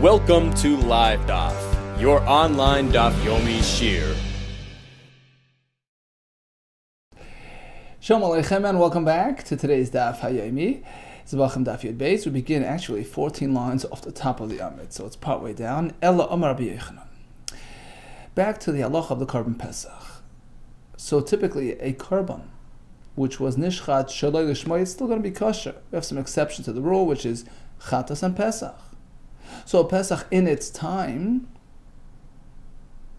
Welcome to LiveDaf, your online Daf Yomi Shir. Shalom Aleichem and welcome back to today's Daf Hayomi. Zevachim Daf Yud Beis. We begin actually 14 lines off the top of the Amid, so it's partway down. Ella Amar Rabbi Yochanan. Back to the halacha of the Korban Pesach. So typically a korban, which was nishchat shaloi lishma, it's still going to be kosher. We have some exceptions to the rule, which is chatas and Pesach. So a Pesach in its time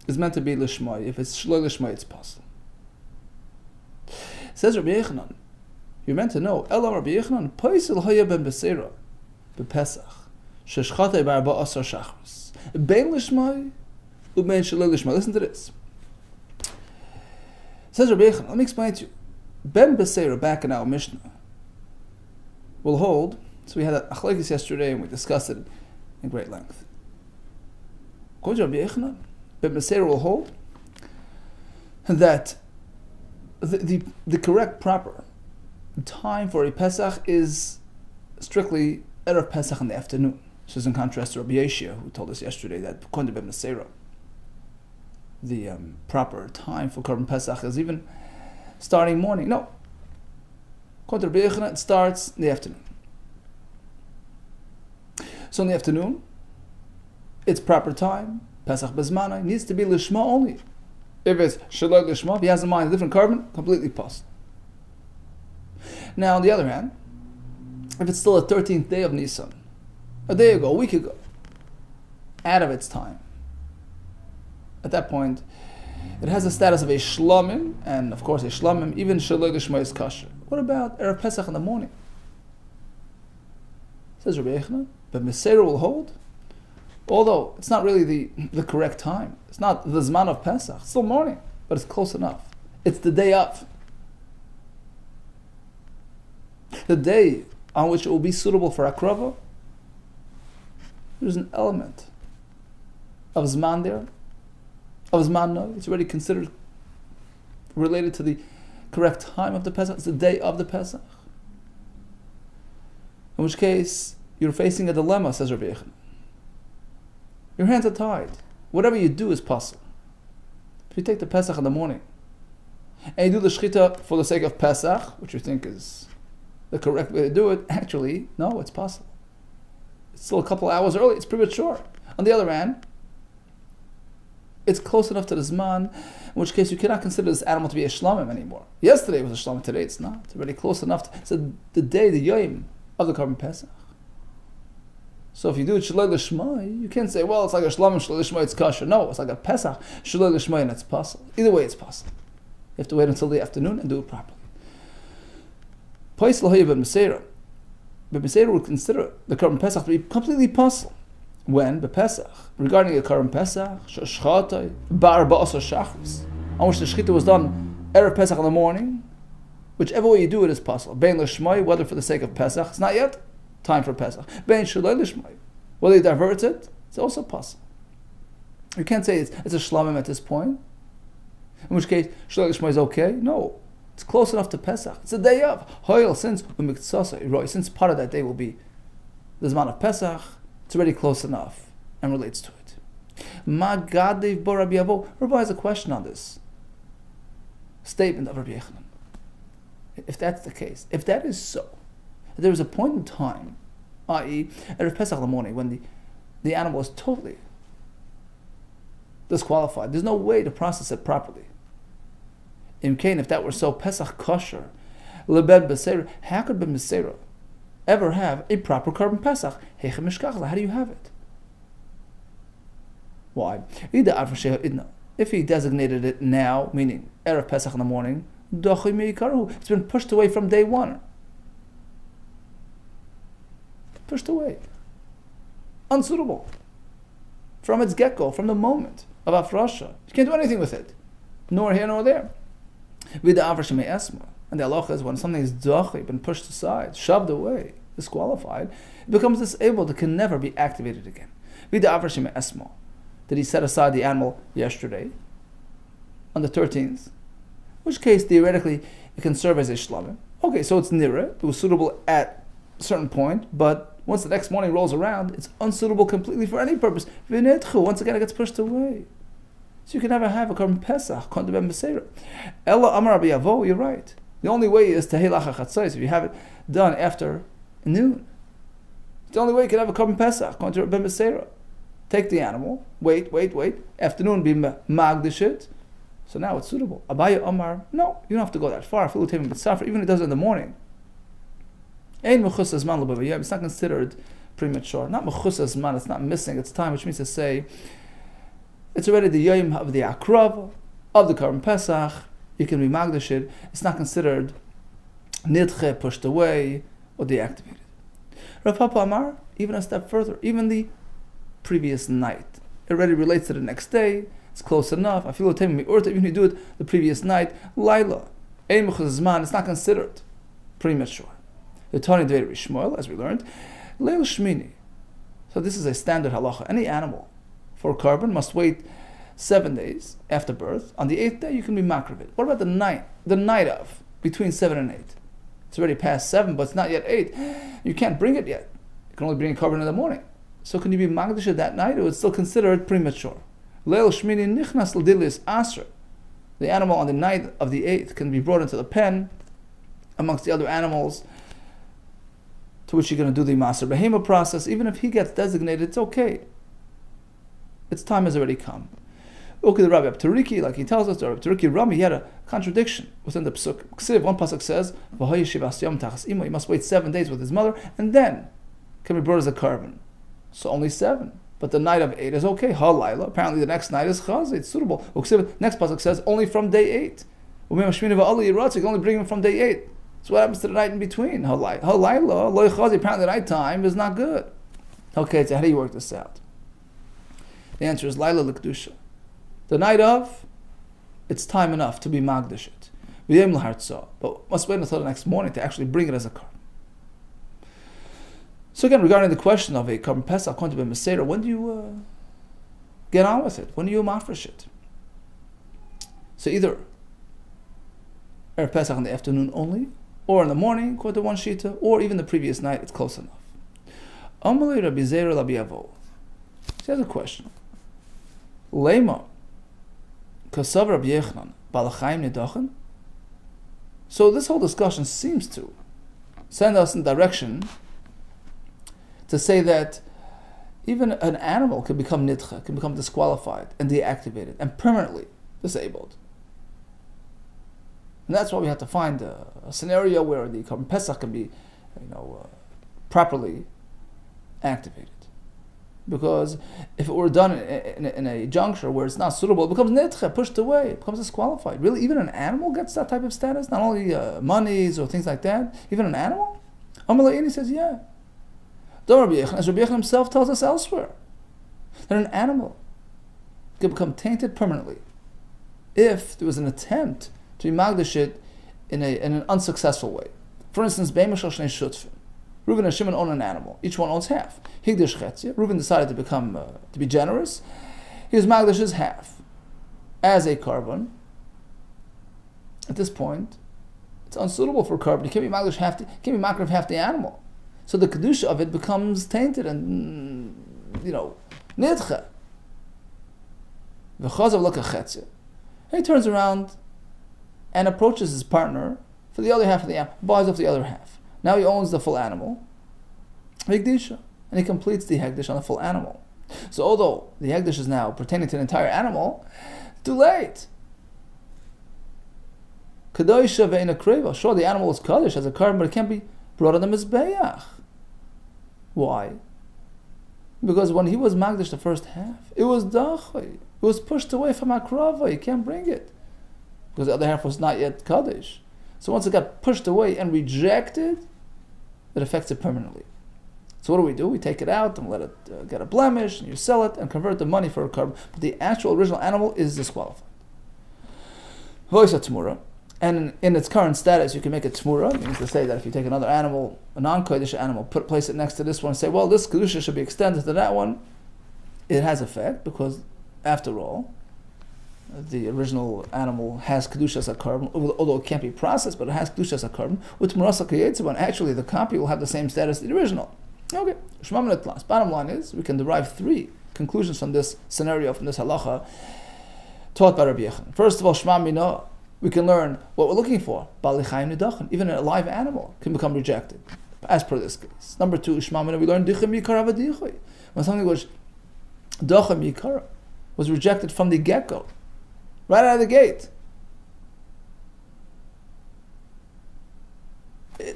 is meant to be lishma. If it's shaloi lishma, it's possible. Says Rabbi Yochanan, you're meant to know, Ela Rabbi Yochanan, Paisel Haya ben Beseira, bePesach, Sheshchatei Barba Asar Shachris, Ben Lishmai, Uben Shaloi Lishmai. Listen to this. Says Rabbi Yochanan, let me explain to you. Ben Beseira, back in our Mishnah, will hold, so we had a achlekes yesterday and we discussed it in great length. According to Rabbi Yochanan, Ben Beseira will hold that the correct, proper time for a Pesach is strictly Erev Pesach in the afternoon. This is in contrast to Rabbi Yeshua, who told us yesterday that according to Ben Beseira, the proper time for Korban Pesach is even starting morning. No. According to Rabbi Yochanan, it starts in the afternoon. So in the afternoon, its proper time, Pesach Bezmana, needs to be Lishma only. If it's Shaloi Lishma, if he has in mind a different korban, completely possible. Now, on the other hand, if it's still the 13th day of Nisan, a day ago, a week ago, out of its time, at that point, it has the status of a shlamim, and of course a shlamim, even Shaloi Lishma is kosher. What about Erev Pesach in the morning? Says Rabbi Yochanan, but Beseira will hold, although it's not really the correct time. It's not the Zman of Pesach. It's still morning, but it's close enough. It's the day of. The day on which it will be suitable for Akrava, there's an element of Zman there, of Zman no. It's already considered related to the correct time of the Pesach. It's the day of the Pesach. In which case, you're facing a dilemma, says Rabbi Yochanan. Your hands are tied. Whatever you do is possible. If you take the Pesach in the morning, and you do the Shechita for the sake of Pesach, which you think is the correct way to do it, actually, no, it's possible. It's still a couple hours early, it's premature. On the other hand, it's close enough to the Zman, in which case you cannot consider this animal to be a shlamim anymore. Yesterday was a shlamim, today it's not. It's already close enough to, so the day, the yom of the Korban Pesach. So if you do it Shaloi Lishma, you can't say, well, it's like a Shlamim Shaloi Lishma, it's kosher. No, it's like a Pesach Shaloi Lishma, and it's possible. Either way, it's possible. You have to wait until the afternoon and do it properly. Paisel Haya ben Beseira. But Beseira would consider the Korban Pesach to be completely possible. When, bePesach, regarding a Korban Pesach, Sheshchatei Barba Asar Shachris, on which the Shechita was done Erev Pesach in the morning, whichever way you do it is possible. Bein Lishma, whether for the sake of Pesach, it's not yet time for Pesach. Ben Shaloi Lishmai. Whether he diverts it, it's also possible. You can't say it's a shlamim at this point. In which case, Shaloi Lishmai is okay. No. It's close enough to Pesach. It's a day of. Hoyel, since part of that day will be the Zman of Pesach, it's already close enough and relates to it. Magadev bo Rabbi Avo. Rabbi has a question on this statement of Rabbi Yochanan. If that's the case, if that is so, there was a point in time, i.e., Erev Pesach in the morning, when the animal is totally disqualified. There's no way to process it properly. In Cain, if that were so, Pesach kosher, leben Beseira, how could Ben Beseira ever have a proper Korban Pesach? How do you have it? Why? If he designated it now, meaning Erev Pesach in the morning, it's been pushed away from day one. Pushed away. Unsuitable. From its get-go, from the moment of Afrasha. You can't do anything with it. Nor here nor there. And the halacha is when something is dachi, been pushed aside, shoved away, disqualified, it becomes disabled, it can never be activated again. Did he set aside the animal yesterday, on the 13th? In which case, theoretically, it can serve as a shlamim. Okay, so it's nira, it was suitable at a certain point, but Once the next morning rolls around, it's unsuitable completely for any purpose. Once again, it gets pushed away. So you can never have a Korban Pesach, Konta ben Beseira. Ella Amar Rabbi Yavo, you're right. The only way is to Heilach HaChatzos, if you have it done after noon. It's the only way you can have a Korban Pesach, Konta ben Beseira. Take the animal, wait. Afternoon, be magdish it. So now it's suitable. Abaya Amar, no, you don't have to go that far. Even if it does it in the morning. It's not considered premature. Not mechusas man, it's not missing its time, which means to say it's already the yom of the akrav, of the Korban Pesach. You can be magdashid. It's not considered nidche, pushed away, or deactivated. Rav Papa Amar, even a step further, even the previous night. It already relates to the next day. It's close enough. I feel even if you do it the previous night, Laila. It's not considered premature. The Tani Dvei Shmuel, as we learned, Leil Shmini. So this is a standard halacha. Any animal for carbon must wait 7 days after birth. On the 8th day, you can be makravit. What about the night? The night of, between 7 and 8. It's already past 7, but it's not yet 8. You can't bring it yet. You can only bring carbon in the morning. So can you be magdish that night, or it's still considered premature? Leil Shmini Nichnas L'Dilis Asr. The animal on the night of the 8th can be brought into the pen amongst the other animals to which you're going to do the Maser Behema process. Even if he gets designated, it's okay. Its time has already come. Okay, the Rabbi Abturiki, like he tells us, the Rabbi Abturiki Rami, he had a contradiction within the Psuk. One pasuk says, he must wait 7 days with his mother, and then can be brought as a carbon. So only 7. But the night of 8 is okay. Halayla. Apparently the next night is Chaz. It's suitable. Next pasuk says, only from day 8. You can only bring him from day 8. So what happens to the night in between? Halayla, loy chazi. Apparently the night time is not good. Okay, so how do you work this out? The answer is Laila l'kedusha. The night of, it's time enough to be magdish it. But must wait until the next morning to actually bring it as a carbon. So again, regarding the question of a Korban Pesach, Konta ben Beseira, when do you get on with it? When do you mafresh it? So either Erev Pesach in the afternoon only, or in the morning, according to one shita, or even the previous night, it's close enough. Amalei Rabbi Zera Rabbi Yavo. So here's a question. Lema Kasav Rabbi Yechanan Balachayim Nedachen. So this whole discussion seems to send us in direction to say that even an animal can become nidcha, can become disqualified and deactivated and permanently disabled. And that's why we have to find a scenario where the Korban Pesach can be, properly activated. Because if it were done in a juncture where it's not suitable, it becomes nidcha, pushed away, it becomes disqualified. Really, even an animal gets that type of status? Not only monies or things like that, even an animal? Amalei says, yeah. As Rabbi Yechon himself tells us elsewhere, that an animal can become tainted permanently if there was an attempt to be magdish it in an unsuccessful way. For instance, Beimashal Shnei Shutfim. Reuben and Shimon own an animal. Each one owns half. Higdish Chetzia. Reuben decided to be generous. He was magdish his half as a carbon. At this point, it's unsuitable for carbon. You can't be magdish half the animal. So the kedusha of it becomes tainted and, nidcha. V'chazav l'ka chetzia. He turns around and approaches his partner for the other half of the animal, buys off the other half. Now he owns the full animal, hegdisha, and he completes the hegdish on the full animal. So although the hegdish is now pertaining to the entire animal, too late. Kadosha ve'ina kreva. Sure, the animal is kaddish as a carbon, but it can't be brought on the mizbeach. Why? Because when he was magdish the first half, it was dachay. It was pushed away from akrava. You can't bring it. Because the other half was not yet kaddish. So once it got pushed away and rejected, it affects it permanently. So what do? We take it out and let it get a blemish, and you sell it and convert the money for a carbon. But the actual original animal is disqualified. Voisa tmura. And in its current status, you can make it tmura. It means to say that if you take another animal, a non-kodesh animal, place it next to this one, and say, well, this kedusha should be extended to that one, it has effect, because after all, the original animal has kedusha as a carbon, although it can't be processed, but it has kedusha as a carbon. With tmurasa kayetziban, actually the copy will have the same status as the original. Okay, Shema Min Tlas. Bottom line is, we can derive 3 conclusions from this scenario, from this halacha, taught by Rabbi Yechon. First of all, Shema Mina, we can learn what we're looking for. Bali Chayim Nidachan. Even a live animal can become rejected, as per this case. Number 2, Shema Mina, we learn Dichem Yikara V'Dichay. When something was Dachem Yikara, was rejected from the get-go, right out of the gate.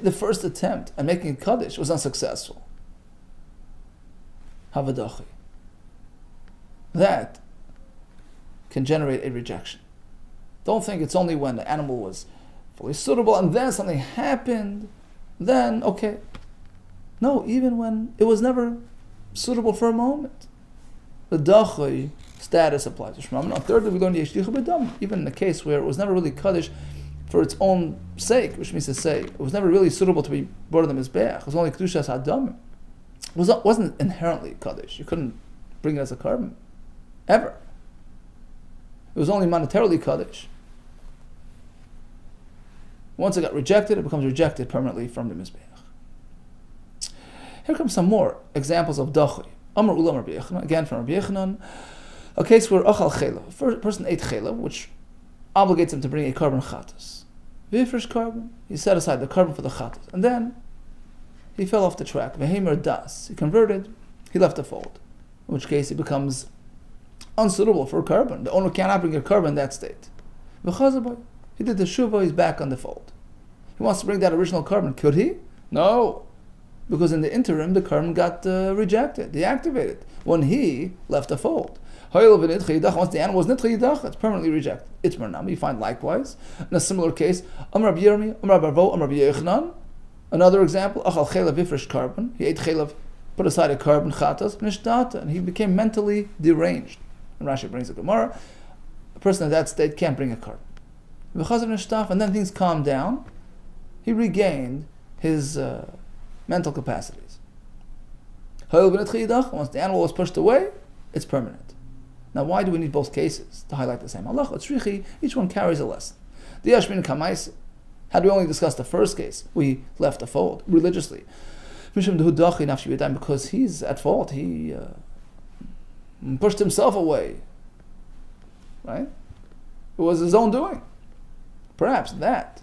The first attempt at making a Kaddish was unsuccessful. Havadachi. That can generate a rejection. Don't think it's only when the animal was fully suitable and then something happened, then okay. No, even when it was never suitable for a moment. The dachi status applies to Shema. Thirdly, we learn Yesh Dicha B'Dam, even in the case where it was never really Kaddish for its own sake, which means to say, it was never really suitable to be brought in the Mizbeach. It was only Kedushas Hadam. It wasn't inherently Kaddish. You couldn't bring it as a carbon, ever. It was only monetarily Kaddish. Once it got rejected, it becomes rejected permanently from the Mizbeach. Here come some more examples of Dachi. Amar Ulam Rabbi Yechanan, again from Rabbi Yechanan, a case where Achal Chela, a person ate Chela, which obligates him to bring a carbon chatas. Vifresh carbon, he set aside the carbon for the chatas, and then he fell off the track. Vehemer das, he converted, he left the fold, in which case he becomes unsuitable for carbon. The owner cannot bring a carbon in that state. V'chazaboy, he did the shuvah, he's back on the fold. He wants to bring that original carbon. Could he? No. Because in the interim, the carbon got rejected, deactivated, when he left the fold. Once the animal was nitcha yidach, it's permanently rejected. Itmar nami, you find likewise. In a similar case, Amar Rabbi Yirmi, Amar Barvo, Amar Rabbi Yechanan. Another example, Achal chelav vifresh carbon. He ate chelav, put aside a carbon chatas, nishdata, and he became mentally deranged. And Rashi brings a Gemara. A person in that state can't bring a carbon. And then things calmed down. He regained his mental capacities. Once the animal was pushed away, it's permanent. Now, why do we need both cases to highlight the same halacha? Each one carries a lesson. The Yashmin Kamaisi. Had we only discussed the first case, we left the fold religiously. Because he's at fault, he pushed himself away. Right? It was his own doing. Perhaps that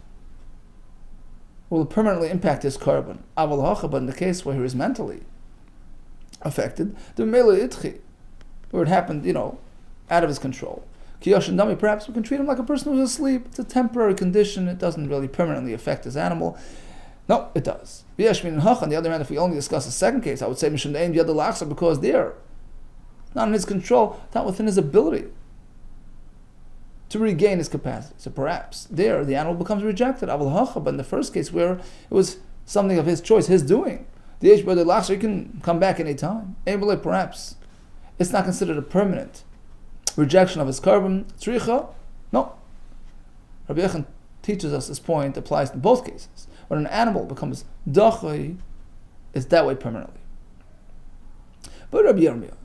will permanently impact his carbon. But in the case where he is mentally affected, the mele itchi, where it happened, out of his control. Kiyoshin Dami, perhaps we can treat him like a person who's asleep. It's a temporary condition. It doesn't really permanently affect his animal. No, it does. On the other hand, if we only discuss the second case, I would say Mishum Dein Yad Al-Aqsa, because they're not in his control, not within his ability to regain his capacity. So perhaps there the animal becomes rejected. But in the first case, where it was something of his choice, his doing, the Yesh Yad Al-Aqsa, he can come back any time. Perhaps it's not considered a permanent rejection of his carbon. Tzricha? No. Rabbi Yechon teaches us this point applies in both cases. When an animal becomes dachi, it's that way permanently. But Rabbi Yirmiyah,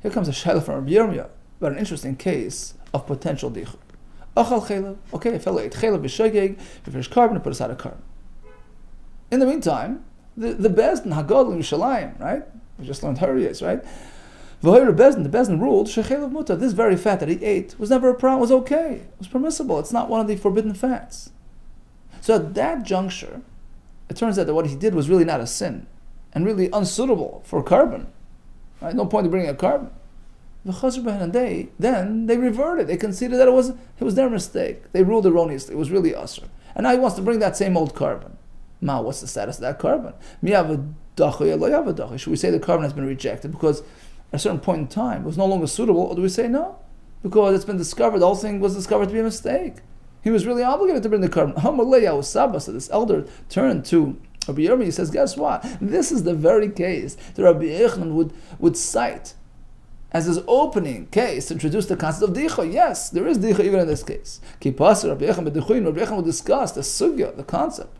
here comes a shayla from Rabbi Yirmiyah about an interesting case of potential dicha. Achal chelav, okay, a fellow ate chelav b'shegeg, finished carbon, and put aside a carbon. In the meantime, the Bezdin Hagadol in Yerushalayim, right? We just learned Hariyas, right? The Bezdin ruled shechelav muta. This very fat that he ate was never a problem. Was okay. It was permissible. It's not one of the forbidden fats. So at that juncture, it turns out that what he did was really not a sin, and really unsuitable for carbon. Right? No point in bringing a carbon. And then they reverted. They conceded that it was their mistake. They ruled erroneously. It was really usher. And now he wants to bring that same old carbon. Ma, what's the status of that carbon? Should we say the carbon has been rejected because at a certain point in time it was no longer suitable, or do we say no? Because it's been discovered, the whole thing was discovered to be a mistake. He was really obligated to bring the carbon. So this elder turned to Rabbi Yirmiyah, he says, guess what? This is the very case that Rabbi Yechon would cite as his opening case to introduce the concept of dicha. Yes, there is dicha even in this case. Rabbi Yechon would discuss the sugya, the concept,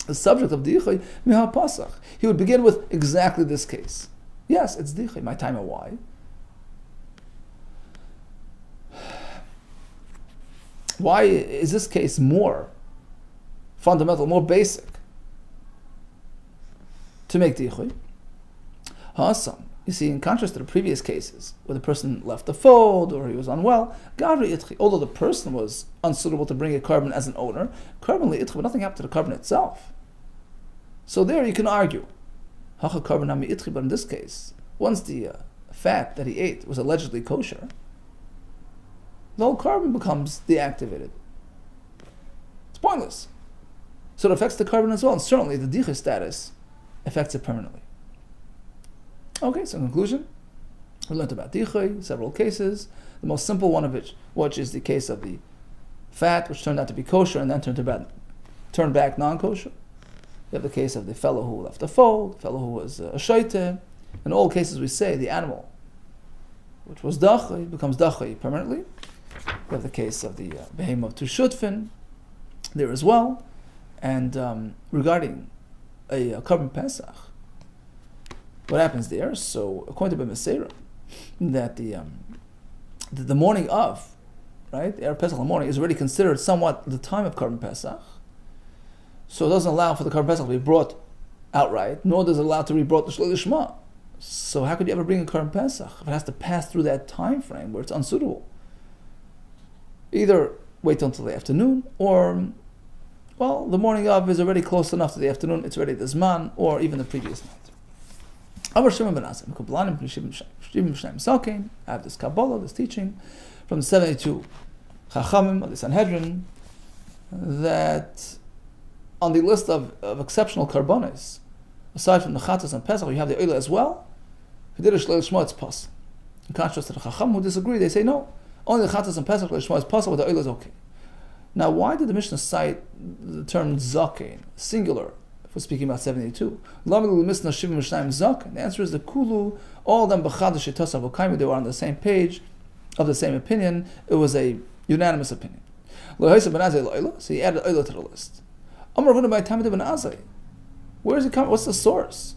the subject of dicha, miha pasach. He would begin with exactly this case. Yes, it's dicha. My time and why? Why is this case more fundamental, more basic to make dicha? Ha'asam. You see, in contrast to the previous cases, where the person left the fold or he was unwell, although the person was unsuitable to bring a carbon as an owner, carbon li'itchi, but nothing happened to the carbon itself. So there you can argue. Hacha carbon ha'mi'itchi, but in this case, once the fat that he ate was allegedly kosher, the whole carbon becomes deactivated. It's pointless. So it affects the carbon as well, and certainly the dicha status affects it permanently. Okay, so in conclusion, we learned about dichay, several cases, the most simple one of which is the case of the fat, which turned out to be kosher and then turned back non-kosher. You have the case of the fellow who left the fold, the fellow who was a shaita. In all cases we say the animal, which was dachay, becomes dachay permanently. You have the case of the behemoth to shutfin there as well. And regarding a carbon pesach, what happens there? So according to B'Meseira, that the morning of, right, the Erev Pesach in the morning is already considered somewhat the time of carbon pesach. So it doesn't allow for the carbon pesach to be brought outright, nor does it allow to be brought to Shlei Lishma. So how could you ever bring a carbon pesach if it has to pass through that time frame where it's unsuitable? Either wait until the afternoon, or, well, the morning of is already close enough to the afternoon, it's already the Zman, or even the previous night. I have this Kabbalah, this teaching from the 72 Chachamim of the Sanhedrin, that on the list of exceptional karbonis, aside from the Chatas and Pesach, you have the Oila as well. If you did a Shlei Lishma, it's pas. In contrast to the Chacham who disagree, they say no, only the Chatas and Pesach, Shlei Lishma is pas, but the Oila is okay. Now, why did the Mishnah cite the term Zakein, singular, if we're speaking about 72? The answer is the Kulu, all of them, they were on the same page, of the same opinion. It was a unanimous opinion. So he added Oila to the list. Where is it coming? What's the source?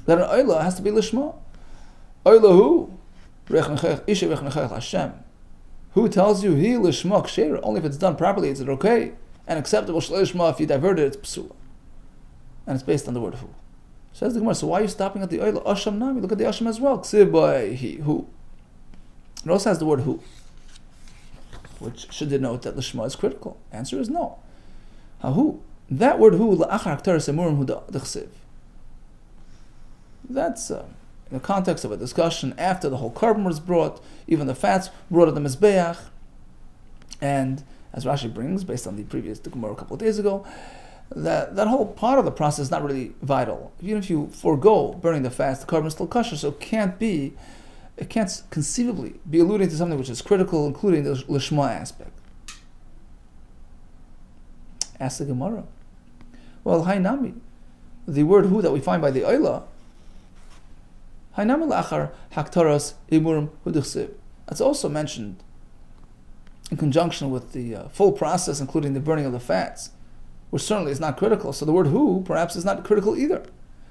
That an Oila has to be Lishma. Oila who? Who tells you he Lishma Ksheira? Only if it's done properly is it okay and acceptable. Lishma, if you divert it, it's Psula. And it's based on the word who. Says the Gemara, so why are you stopping at the Oila? Asham Nami, look at the Asham as well. Ksib by he, who. It also has the word who, which should denote that Lishma is critical. Answer is no. Who? That word who, la'achar haktaras emurim hu d'chsiv. That's in the context of a discussion after the whole carbon was brought, even the fats brought at the Mizbeach. And as Rashi brings, based on the previous Gemara a couple of days ago, that whole part of the process is not really vital. Even if you forego burning the fats, the carbon is still kosher, so it can't conceivably be alluding to something which is critical, including the Lishma aspect. Ask the Gemara. Well, Hainami, the word who that we find by the Oila, Hainami la'achar haktaras imurim hudichsiv. That's also mentioned in conjunction with the full process, including the burning of the fats, which certainly is not critical. So the word who perhaps is not critical either.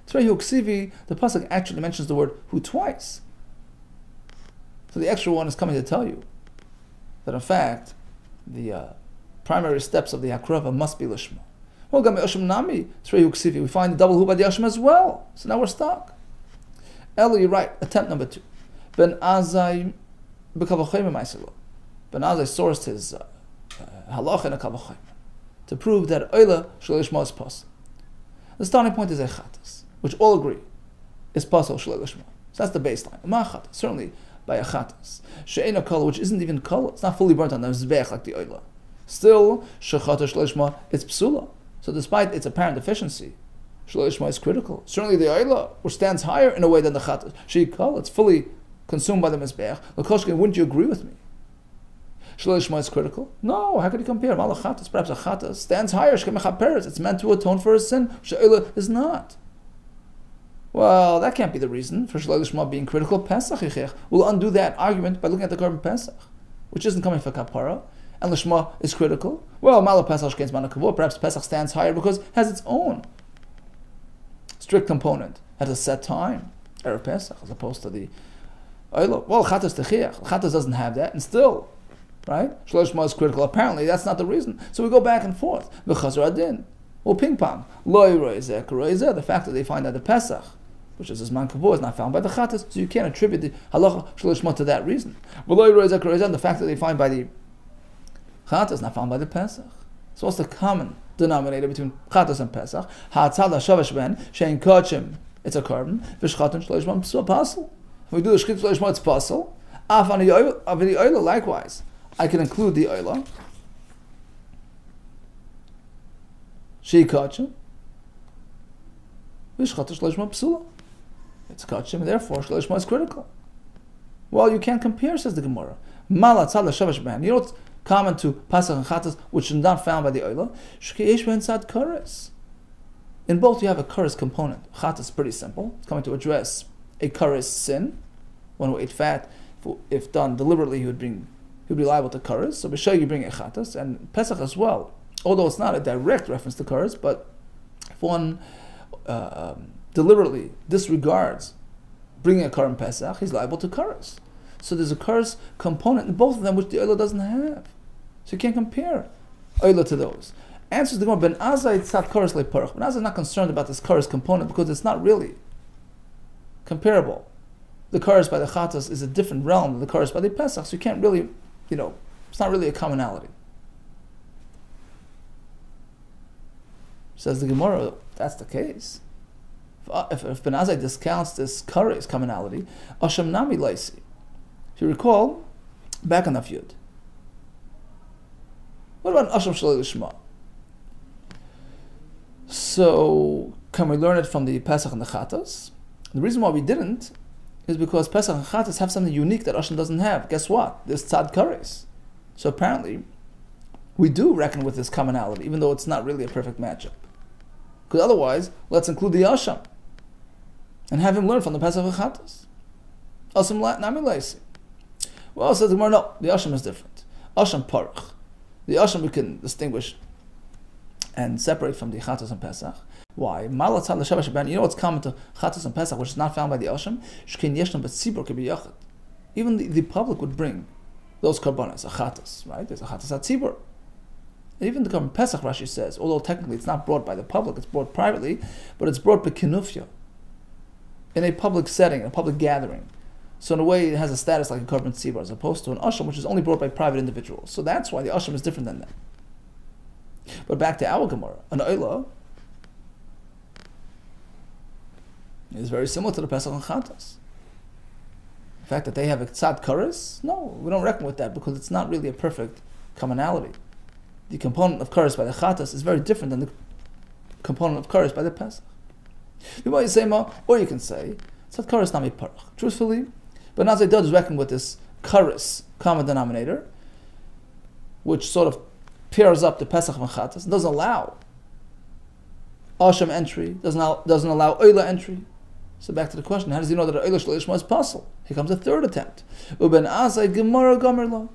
Tzrehu ksivi, the pasuk actually mentions the word who twice. So the extra one is coming to tell you that in fact the primary steps of the Hakrava must be Lishma. Well, we find the double hu by the Yashim as well. So now we're stuck. Elo, you're right. Attempt number 2. Ben Azai b'kavachayim ma'aselo. Ben Azai sourced his halach in a kavachayim to prove that Oila Shlei Lishma is pas. The starting point is Echatas, which all agree is pas or Shlei Lishma. So that's the baseline. Ma'achatas, certainly by Echatas. She'ena kol, which isn't even kol, it's not fully burnt on the Mizbeach like the Oila. Still, Shechata Shlei Lishma, it's psula. So despite its apparent deficiency, Shlei Lishma is critical. Certainly the Oila, which stands higher in a way than the Chatas. She'ikal, it's fully consumed by the Mizbeach. L'koshkin, wouldn't you agree with me? Shlei Lishma is critical? No, how could you compare? Mal Chatas, perhaps a Chatas stands higher. It's meant to atone for a sin. She'oila is not. Well, that can't be the reason for Shlei Lishma being critical. Pesach yichech. We'll undo that argument by looking at the carbon Pesach, which isn't coming for kapara, and Lishma is critical. Well, Mal Pesach shkein zman hakavua. Perhaps Pesach stands higher because it has its own strict component, has a set time, Erev Pesach, as opposed to the Oila. Well, Chatas techiach. Chatas doesn't have that, and still, right? Shlei Lishma is critical. Apparently, that's not the reason. So we go back and forth. V'chazar adin. Well, ping pong. Lo yiroi zeh, the fact that they find that the Pesach which is Zman Kavua, is not found by the Chatas, so you can't attribute the halacha shalishma to that reason. The fact that they find by the Chatas is not found by the Pesach. So what's the common denominator between Chatas and Pesach? Ha'atzal ha'shavash ben shein kachim, it's a carbon. V'shchatan shalishma it's a pasul. If we do the shchit shalishma, it's pasul. Af on the oila, likewise, I can include the oila. Shei kachim. V'shchatan shalishma psula. It's kachim, and therefore shalishma is critical. Well, you can't compare, says the Gemara. Mala tzad l'shavash ben. You know what's common to Pasach and Chatas, which is not found by the Oila? Shkeish ben tzad kares. In both, you have a kares component. Chatas is pretty simple. It's coming to address a kares sin. One who ate fat, if done deliberately, he would be liable to kares. So b'shay you bring a Chatas, and Pesach as well. Although it's not a direct reference to kares, but if one deliberately disregards bringing a Karim Pesach, he's liable to kares. So there's a kares component in both of them which the Oila doesn't have. So you can't compare Oila to those. Answers the Gemara, Ben Azai tzad kares le'parach. Ben Azai is not concerned about this kares component because it's not really comparable. The kares by the Chatas is a different realm than the kares by the Pesach, so you can't really, it's not really a commonality. Says the Gemara, that's the case. If Ben Azai discounts this kares commonality, Asham Nami Laisi. If you recall, back on the Yud. What about Asham Shalei Lishma? So, can we learn it from the Pesach and the Chatas? The reason why we didn't is because Pesach and Chatas have something unique that Asham doesn't have. Guess what? This Tzad Kares. So apparently, we do reckon with this commonality, even though it's not really a perfect matchup. Because otherwise, let's include the Asham and have him learn from the Pesach and Chatas. Asham Nami Laisi. Well, says the Gemara, no, the Asham is different. Asham Parach. The Asham we can distinguish and separate from the Chatas and Pesach. Why? You know what's common to Chatas and Pesach, which is not found by the Asham? Even the public would bring those karbanas, a Chatas, right? There's a Chatas at Tzibur. Even the Karban Pesach, Rashi says, although technically it's not brought by the public, it's brought privately, but it's brought b'kinufya, in a public setting, in a public gathering. So in a way, it has a status like a Karban Tzibur, as opposed to an Asham, which is only brought by private individuals. So that's why the Asham is different than that. But back to our Gemara, an Oila is very similar to the Pesach and Chatas. The fact that they have a Tzad Kares, no, we don't reckon with that because it's not really a perfect commonality. The component of Kares by the Chatas is very different than the component of Kares by the Pesach. Or you can say, Tzad Kares Nami Parach. Truthfully, but Nazai does reckon with this Kares common denominator, which sort of pairs up the Pesach and Chatas and doesn't allow Asham entry, doesn't allow Oila entry. So back to the question, how does he know that Oila Shleishma is pasul? Here comes a third attempt. Uben Azai Gemara Gomerla.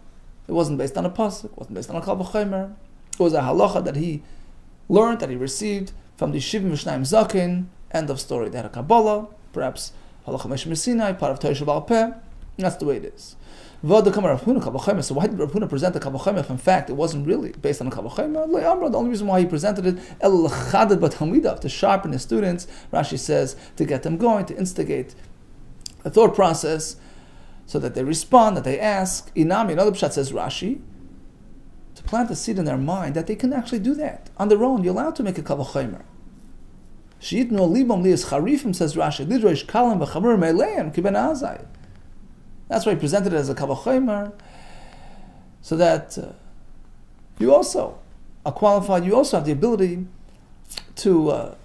It wasn't based on a pasuk, it wasn't based on a kal v'chomer. It was a halacha that he learned, that he received from the Shivim V'Shnayim Zakin. End of story. They had a Kabbalah, perhaps halacha Meshim Sinai, part of Torah Sheba'al Peh. That's the way it is. So why did Rav Huna present the kal v'chomer if in fact it wasn't really based on a kal v'chomer? The only reason why he presented it, to sharpen his students, Rashi says, to get them going, to instigate a thought process, so that they respond, that they ask. Inami, another pshat says Rashi, to plant a seed in their mind that they can actually do that on their own. You're allowed to make a kal v'chomer. She'itnu libam lias charifim, says Rashi, lidroish kalam v'chamur me'leim kiben azai. That's why he presented it as a kal v'chomer, so that you also are qualified. You also have the ability to,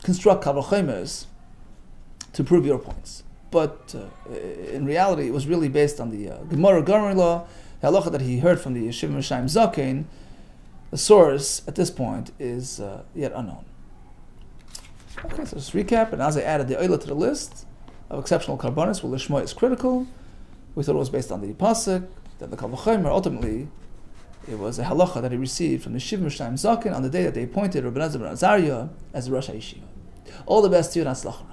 construct kal v'chomers to prove your points. But in reality, it was really based on the Gemara Gomer law, the halacha that he heard from the Shivim V'Shnayim Zaken. The source at this point is yet unknown. Okay, so just recap. And as I added the Oila to the list of exceptional karbanis, where Lishma is critical, we thought it was based on the pasuk, then the kal v'chomer. Ultimately, it was a halacha that he received from the Shivim V'Shnayim Zaken on the day that they appointed Rabbi Elazar ben Azariah as the Rosh HaYeshiva. All the best to you and Hatzlacha.